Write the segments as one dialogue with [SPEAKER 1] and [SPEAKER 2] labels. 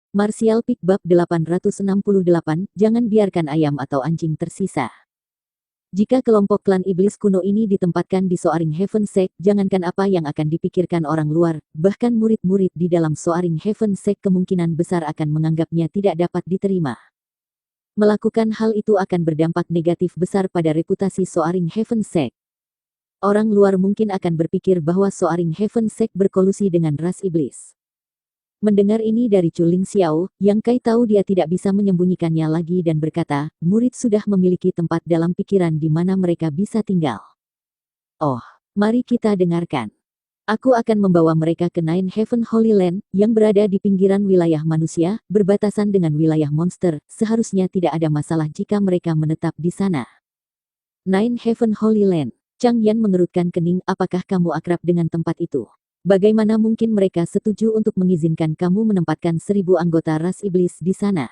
[SPEAKER 1] Martial Peak Bab 868, jangan biarkan ayam atau anjing tersisa. Jika kelompok klan iblis kuno ini ditempatkan di Soaring Heaven Sect, jangankan apa yang akan dipikirkan orang luar, bahkan murid-murid di dalam Soaring Heaven Sect kemungkinan besar akan menganggapnya tidak dapat diterima. Melakukan hal itu akan berdampak negatif besar pada reputasi Soaring Heaven Sect. Orang luar mungkin akan berpikir bahwa Soaring Heaven Sect berkolusi dengan ras iblis. Mendengar ini dari Chu Ling Xiao, Yang Kai tahu dia tidak bisa menyembunyikannya lagi dan berkata, murid sudah memiliki tempat dalam pikiran di mana mereka bisa tinggal. Oh, mari kita dengarkan. Aku akan membawa mereka ke Nine Heaven Holy Land, yang berada di pinggiran wilayah manusia, berbatasan dengan wilayah monster. Seharusnya tidak ada masalah jika mereka menetap di sana. Nine Heaven Holy Land. Chang Yan mengerutkan kening, apakah kamu akrab dengan tempat itu? Bagaimana mungkin mereka setuju untuk mengizinkan kamu menempatkan 1000 anggota ras iblis di sana?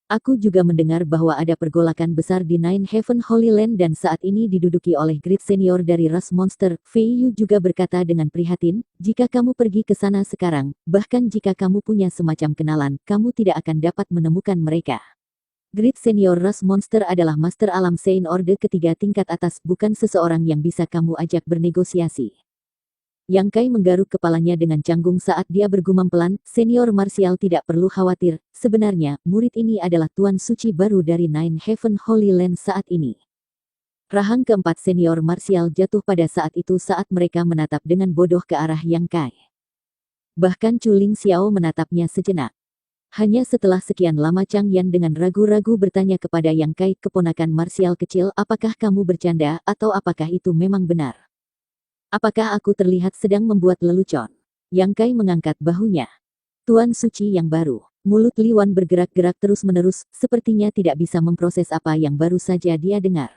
[SPEAKER 1] Aku juga mendengar bahwa ada pergolakan besar di Nine Heaven Holy Land dan saat ini diduduki oleh Grid Senior dari ras monster. Fei Yu juga berkata dengan prihatin, jika kamu pergi ke sana sekarang, bahkan jika kamu punya semacam kenalan, kamu tidak akan dapat menemukan mereka. Grid Senior ras monster adalah Master Alam Sein Orde ketiga tingkat atas, bukan seseorang yang bisa kamu ajak bernegosiasi. Yang Kai menggaruk kepalanya dengan canggung saat dia bergumam pelan, Senior Martial tidak perlu khawatir, sebenarnya, murid ini adalah Tuan Suci baru dari Nine Heaven Holy Land saat ini. Rahang keempat Senior Martial jatuh pada saat itu saat mereka menatap dengan bodoh ke arah Yang Kai. Bahkan Chu Ling Xiao menatapnya sejenak. Hanya setelah sekian lama Chang Yan dengan ragu-ragu bertanya kepada Yang Kai, keponakan Martial kecil, apakah kamu bercanda atau apakah itu memang benar? Apakah aku terlihat sedang membuat lelucon? Yang Kai mengangkat bahunya. Tuan Suci yang baru. Mulut Li Wan bergerak-gerak terus-menerus, sepertinya tidak bisa memproses apa yang baru saja dia dengar.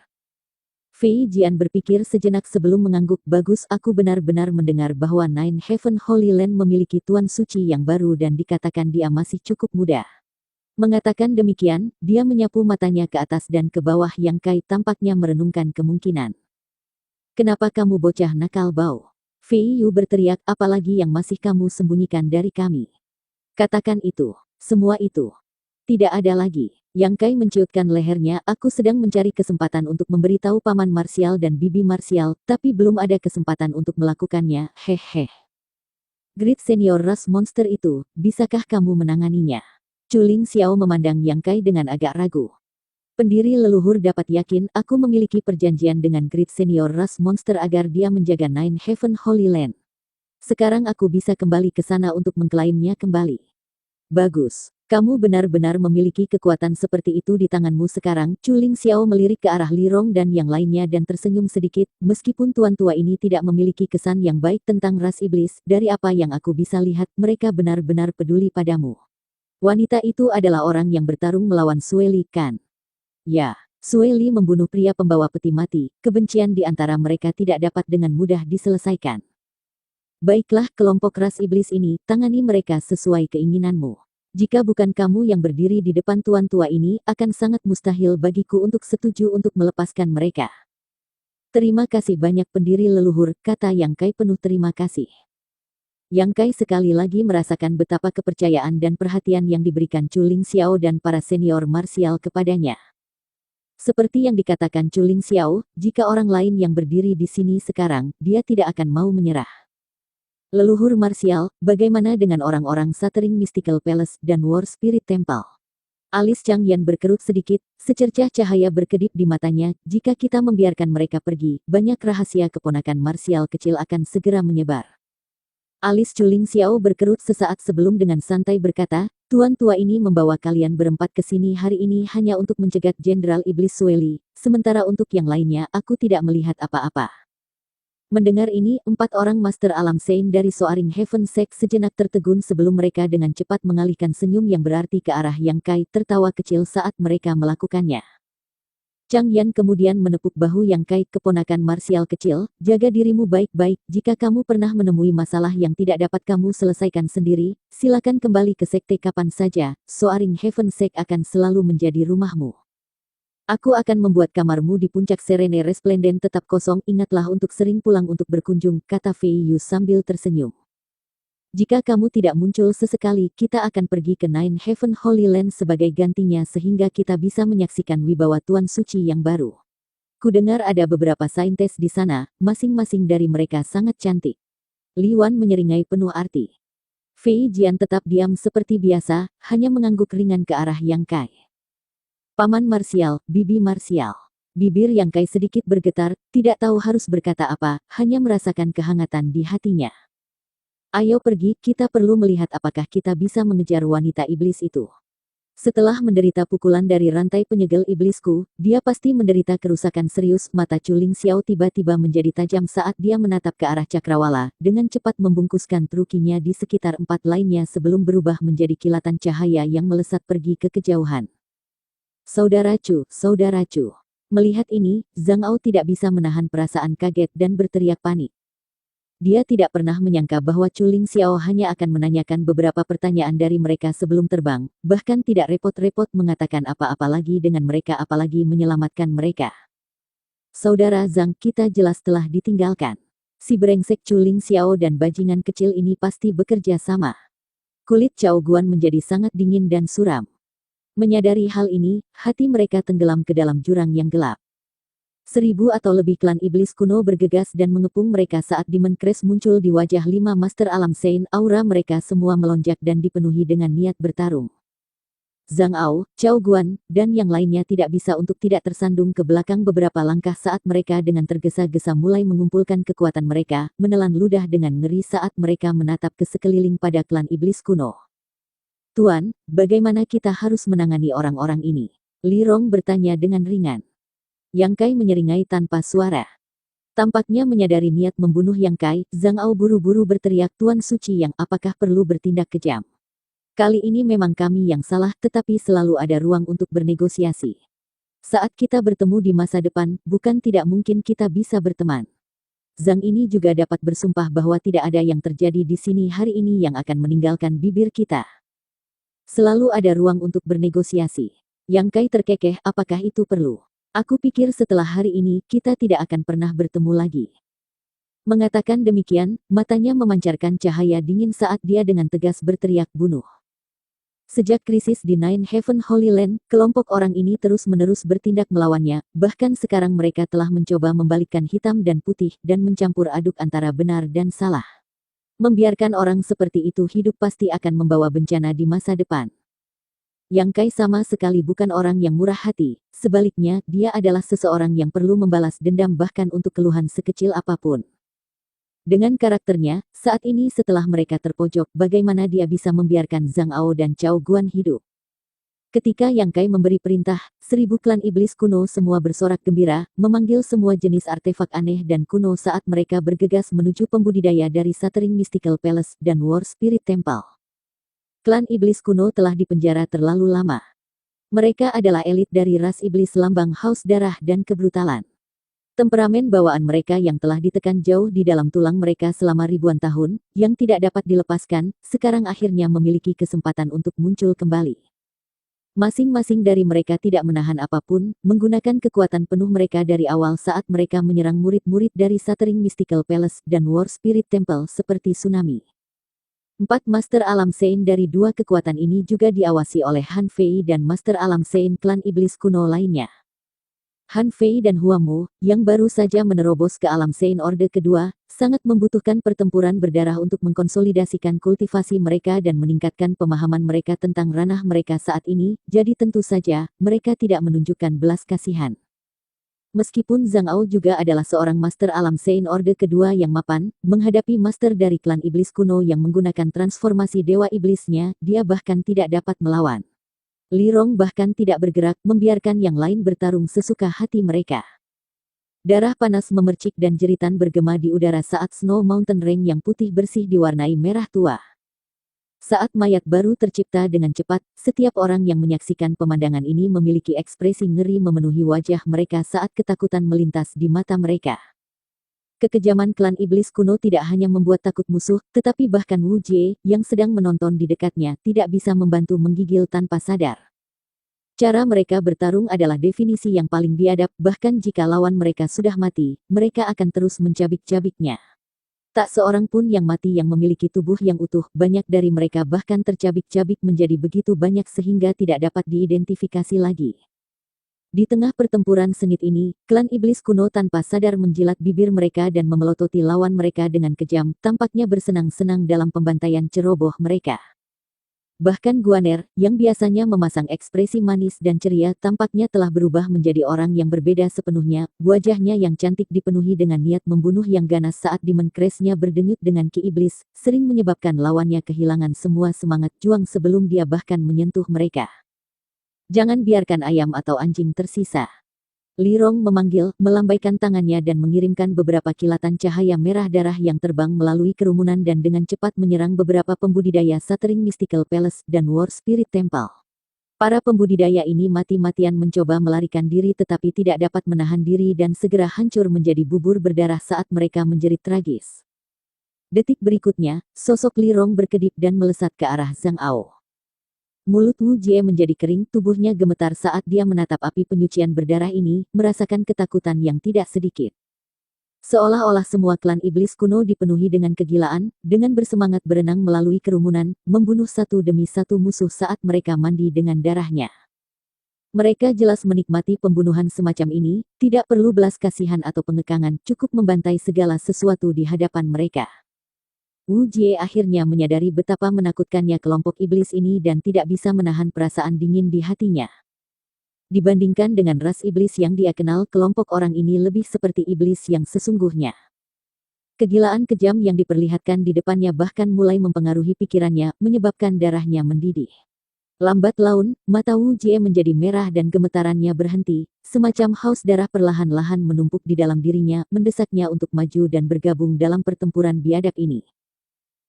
[SPEAKER 1] Fei Jian berpikir sejenak sebelum mengangguk, bagus, aku benar-benar mendengar bahwa Nine Heaven Holy Land memiliki Tuan Suci yang baru dan dikatakan dia masih cukup muda. Mengatakan demikian, dia menyapu matanya ke atas dan ke bawah. Yang Kai tampaknya merenungkan kemungkinan. Kenapa kamu bocah nakal bau? Fei Yu berteriak, apalagi yang masih kamu sembunyikan dari kami? Katakan itu. Semua itu. Tidak ada lagi. Yang Kai menciutkan lehernya, aku sedang mencari kesempatan untuk memberitahu Paman Martial dan Bibi Martial, tapi belum ada kesempatan untuk melakukannya, hehe. Grid Senior ras monster itu, bisakah kamu menanganinya? Chu Ling Xiao memandang Yang Kai dengan agak ragu. Pendiri leluhur dapat yakin, aku memiliki perjanjian dengan Grid Senior ras monster agar dia menjaga Nine Heaven Holy Land. Sekarang aku bisa kembali ke sana untuk mengklaimnya kembali. Bagus. Kamu benar-benar memiliki kekuatan seperti itu di tanganmu sekarang. Chu Ling Xiao melirik ke arah Li Rong dan yang lainnya dan tersenyum sedikit, meskipun tuan tua ini tidak memiliki kesan yang baik tentang ras iblis, dari apa yang aku bisa lihat, mereka benar-benar peduli padamu. Wanita itu adalah orang yang bertarung melawan Sue Li, kan? Ya, Sue Li membunuh pria pembawa peti mati, kebencian di antara mereka tidak dapat dengan mudah diselesaikan. Baiklah, kelompok ras iblis ini, tangani mereka sesuai keinginanmu. Jika bukan kamu yang berdiri di depan tuan tua ini, akan sangat mustahil bagiku untuk setuju untuk melepaskan mereka. Terima kasih banyak pendiri leluhur, kata Yang Kai penuh terima kasih. Yang Kai sekali lagi merasakan betapa kepercayaan dan perhatian yang diberikan Chu Ling Xiao dan para senior martial kepadanya. Seperti yang dikatakan Chu Ling Xiao, jika orang lain yang berdiri di sini sekarang, dia tidak akan mau menyerah. Leluhur martial, bagaimana dengan orang-orang Shattering Mystical Palace dan War Spirit Temple? Alis Chang Yan berkerut sedikit, secercah cahaya berkedip di matanya, jika kita membiarkan mereka pergi, banyak rahasia keponakan martial kecil akan segera menyebar. Alis Chu Ling Xiao berkerut sesaat sebelum dengan santai berkata, Tuan tua ini membawa kalian berempat ke sini hari ini hanya untuk mencegat Jenderal Iblis Sue Li, sementara untuk yang lainnya aku tidak melihat apa-apa. Mendengar ini, 4 orang Master Alam Sein dari Soaring Heaven Sect sejenak tertegun sebelum mereka dengan cepat mengalihkan senyum yang berarti ke arah Yang Kai, tertawa kecil saat mereka melakukannya. Chang Yan kemudian menepuk bahu Yang Kai, keponakan martial kecil, jaga dirimu baik-baik, jika kamu pernah menemui masalah yang tidak dapat kamu selesaikan sendiri, silakan kembali ke sekte kapan saja, Soaring Heaven Sect akan selalu menjadi rumahmu. Aku akan membuat kamarmu di puncak Serene Resplendent tetap kosong, ingatlah untuk sering pulang untuk berkunjung, kata Fei Yu sambil tersenyum. Jika kamu tidak muncul sesekali, kita akan pergi ke Nine Heaven Holy Land sebagai gantinya sehingga kita bisa menyaksikan wibawa Tuan Suci yang baru. Kudengar ada beberapa saintis di sana, masing-masing dari mereka sangat cantik. Li Wan menyeringai penuh arti. Fei Jian tetap diam seperti biasa, hanya mengangguk ringan ke arah Yang Kai. Paman Marsial, Bibi Marsial. Bibir Yang Kai sedikit bergetar, tidak tahu harus berkata apa, hanya merasakan kehangatan di hatinya. Ayo pergi, kita perlu melihat apakah kita bisa mengejar wanita iblis itu. Setelah menderita pukulan dari rantai penyegel iblisku, dia pasti menderita kerusakan serius. Mata Chuling Xiao tiba-tiba menjadi tajam saat dia menatap ke arah cakrawala, dengan cepat membungkuskan trukinya di sekitar 4 lainnya sebelum berubah menjadi kilatan cahaya yang melesat pergi ke kejauhan. Saudara Chu. Melihat ini, Zhang Ao tidak bisa menahan perasaan kaget dan berteriak panik. Dia tidak pernah menyangka bahwa Chuling Xiao hanya akan menanyakan beberapa pertanyaan dari mereka sebelum terbang, bahkan tidak repot-repot mengatakan apa-apa lagi dengan mereka apalagi menyelamatkan mereka. Saudara Zhang, kita jelas telah ditinggalkan. Si brengsek Chuling Xiao dan bajingan kecil ini pasti bekerja sama. Kulit Chao Guan menjadi sangat dingin dan suram. Menyadari hal ini, hati mereka tenggelam ke dalam jurang yang gelap. 1000 atau lebih klan iblis kuno bergegas dan mengepung mereka saat Demon Crash muncul di wajah 5 Master Alam Sein. Aura mereka semua melonjak dan dipenuhi dengan niat bertarung. Zhang Ao, Chao Guan, dan yang lainnya tidak bisa untuk tidak tersandung ke belakang beberapa langkah saat mereka dengan tergesa-gesa mulai mengumpulkan kekuatan mereka, menelan ludah dengan ngeri saat mereka menatap ke sekeliling pada klan iblis kuno. Tuan, bagaimana kita harus menangani orang-orang ini? Li Rong bertanya dengan ringan. Yang Kai menyeringai tanpa suara. Tampaknya menyadari niat membunuh Yang Kai, Zhang Ao buru-buru berteriak, Tuan Suci Yang, apakah perlu bertindak kejam? Kali ini memang kami yang salah, tetapi selalu ada ruang untuk bernegosiasi. Saat kita bertemu di masa depan, bukan tidak mungkin kita bisa berteman. Zhang ini juga dapat bersumpah bahwa tidak ada yang terjadi di sini hari ini yang akan meninggalkan bibir kita. Selalu ada ruang untuk bernegosiasi. Yang Kai terkekeh, apakah itu perlu? Aku pikir setelah hari ini, kita tidak akan pernah bertemu lagi. Mengatakan demikian, matanya memancarkan cahaya dingin saat dia dengan tegas berteriak bunuh. Sejak krisis di Nine Heaven Holy Land, kelompok orang ini terus-menerus bertindak melawannya, bahkan sekarang mereka telah mencoba membalikkan hitam dan putih, dan mencampur aduk antara benar dan salah. Membiarkan orang seperti itu hidup pasti akan membawa bencana di masa depan. Yang Kai sama sekali bukan orang yang murah hati, sebaliknya dia adalah seseorang yang perlu membalas dendam bahkan untuk keluhan sekecil apapun. Dengan karakternya, saat ini setelah mereka terpojok, bagaimana dia bisa membiarkan Zhang Ao dan Chao Guan hidup? Ketika Yang Kai memberi perintah, 1000 klan iblis kuno semua bersorak gembira, memanggil semua jenis artefak aneh dan kuno saat mereka bergegas menuju pembudidaya dari Shattering Mystical Palace dan War Spirit Temple. Klan iblis kuno telah dipenjara terlalu lama. Mereka adalah elit dari ras iblis lambang haus darah dan kebrutalan. Temperamen bawaan mereka yang telah ditekan jauh di dalam tulang mereka selama ribuan tahun, yang tidak dapat dilepaskan, sekarang akhirnya memiliki kesempatan untuk muncul kembali. Masing-masing dari mereka tidak menahan apapun, menggunakan kekuatan penuh mereka dari awal saat mereka menyerang murid-murid dari Shattering Mystical Palace dan War Spirit Temple seperti tsunami. 4 Master Alam Sein dari 2 kekuatan ini juga diawasi oleh Han Fei dan Master Alam Sein klan iblis kuno lainnya. Han Fei dan Hua Mu, yang baru saja menerobos ke Alam Sein Orde kedua, sangat membutuhkan pertempuran berdarah untuk mengkonsolidasikan kultivasi mereka dan meningkatkan pemahaman mereka tentang ranah mereka saat ini, jadi tentu saja, mereka tidak menunjukkan belas kasihan. Meskipun Zhang Ao juga adalah seorang Master Alam Sein Orde kedua yang mapan, menghadapi Master dari klan iblis kuno yang menggunakan transformasi dewa iblisnya, dia bahkan tidak dapat melawan. Li Rong bahkan tidak bergerak, membiarkan yang lain bertarung sesuka hati mereka. Darah panas memercik dan jeritan bergema di udara saat Snow Mountain Ring yang putih bersih diwarnai merah tua. Saat mayat baru tercipta dengan cepat, setiap orang yang menyaksikan pemandangan ini memiliki ekspresi ngeri memenuhi wajah mereka saat ketakutan melintas di mata mereka. Kekejaman klan iblis kuno tidak hanya membuat takut musuh, tetapi bahkan Wu Jie, yang sedang menonton di dekatnya, tidak bisa membantu menggigil tanpa sadar. Cara mereka bertarung adalah definisi yang paling biadab, bahkan jika lawan mereka sudah mati, mereka akan terus mencabik-cabiknya. Tak seorang pun yang mati yang memiliki tubuh yang utuh, banyak dari mereka bahkan tercabik-cabik menjadi begitu banyak sehingga tidak dapat diidentifikasi lagi. Di tengah pertempuran sengit ini, klan iblis kuno tanpa sadar menjilat bibir mereka dan memelototi lawan mereka dengan kejam, tampaknya bersenang-senang dalam pembantaian ceroboh mereka. Bahkan Guaner, yang biasanya memasang ekspresi manis dan ceria, tampaknya telah berubah menjadi orang yang berbeda sepenuhnya. Wajahnya yang cantik dipenuhi dengan niat membunuh yang ganas saat Demon Crest-nya berdenyut dengan ki iblis, sering menyebabkan lawannya kehilangan semua semangat juang sebelum dia bahkan menyentuh mereka. Jangan biarkan ayam atau anjing tersisa. Li Rong memanggil, melambaikan tangannya dan mengirimkan beberapa kilatan cahaya merah darah yang terbang melalui kerumunan dan dengan cepat menyerang beberapa pembudidaya Shattering Mystical Palace dan War Spirit Temple. Para pembudidaya ini mati-matian mencoba melarikan diri tetapi tidak dapat menahan diri dan segera hancur menjadi bubur berdarah saat mereka menjerit tragis. Detik berikutnya, sosok Li Rong berkedip dan melesat ke arah Zhang Ao. Mulut Wu Jie menjadi kering, tubuhnya gemetar saat dia menatap api penyucian berdarah ini, merasakan ketakutan yang tidak sedikit. Seolah-olah semua klan iblis kuno dipenuhi dengan kegilaan, dengan bersemangat berenang melalui kerumunan, membunuh satu demi satu musuh saat mereka mandi dengan darahnya. Mereka jelas menikmati pembunuhan semacam ini, tidak perlu belas kasihan atau pengekangan, cukup membantai segala sesuatu di hadapan mereka. Wu Jie akhirnya menyadari betapa menakutkannya kelompok iblis ini dan tidak bisa menahan perasaan dingin di hatinya. Dibandingkan dengan ras iblis yang dia kenal, kelompok orang ini lebih seperti iblis yang sesungguhnya. Kegilaan kejam yang diperlihatkan di depannya bahkan mulai mempengaruhi pikirannya, menyebabkan darahnya mendidih. Lambat laun, mata Wu Jie menjadi merah dan gemetarannya berhenti, semacam haus darah perlahan-lahan menumpuk di dalam dirinya, mendesaknya untuk maju dan bergabung dalam pertempuran biadab ini.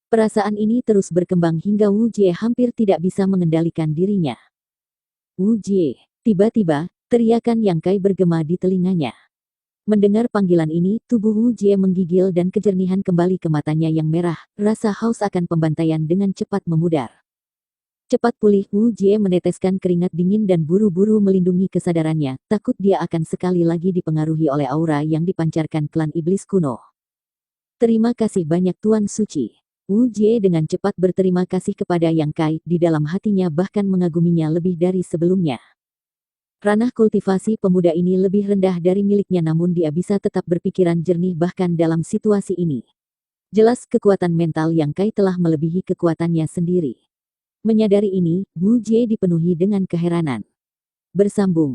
[SPEAKER 1] Perasaan ini terus berkembang hingga Wu Jie hampir tidak bisa mengendalikan dirinya. Wu Jie, tiba-tiba, teriakan Yang Kai bergema di telinganya. Mendengar panggilan ini, tubuh Wu Jie menggigil dan kejernihan kembali ke matanya yang merah, rasa haus akan pembantaian dengan cepat memudar. Cepat pulih, Wu Jie meneteskan keringat dingin dan buru-buru melindungi kesadarannya, takut dia akan sekali lagi dipengaruhi oleh aura yang dipancarkan klan iblis kuno. Terima kasih banyak Tuan Suci. Wu Jie dengan cepat berterima kasih kepada Yang Kai, di dalam hatinya bahkan mengaguminya lebih dari sebelumnya. Ranah kultivasi pemuda ini lebih rendah dari miliknya namun dia bisa tetap berpikiran jernih bahkan dalam situasi ini. Jelas kekuatan mental Yang Kai telah melebihi kekuatannya sendiri. Menyadari ini, Wu Jie dipenuhi dengan keheranan. Bersambung,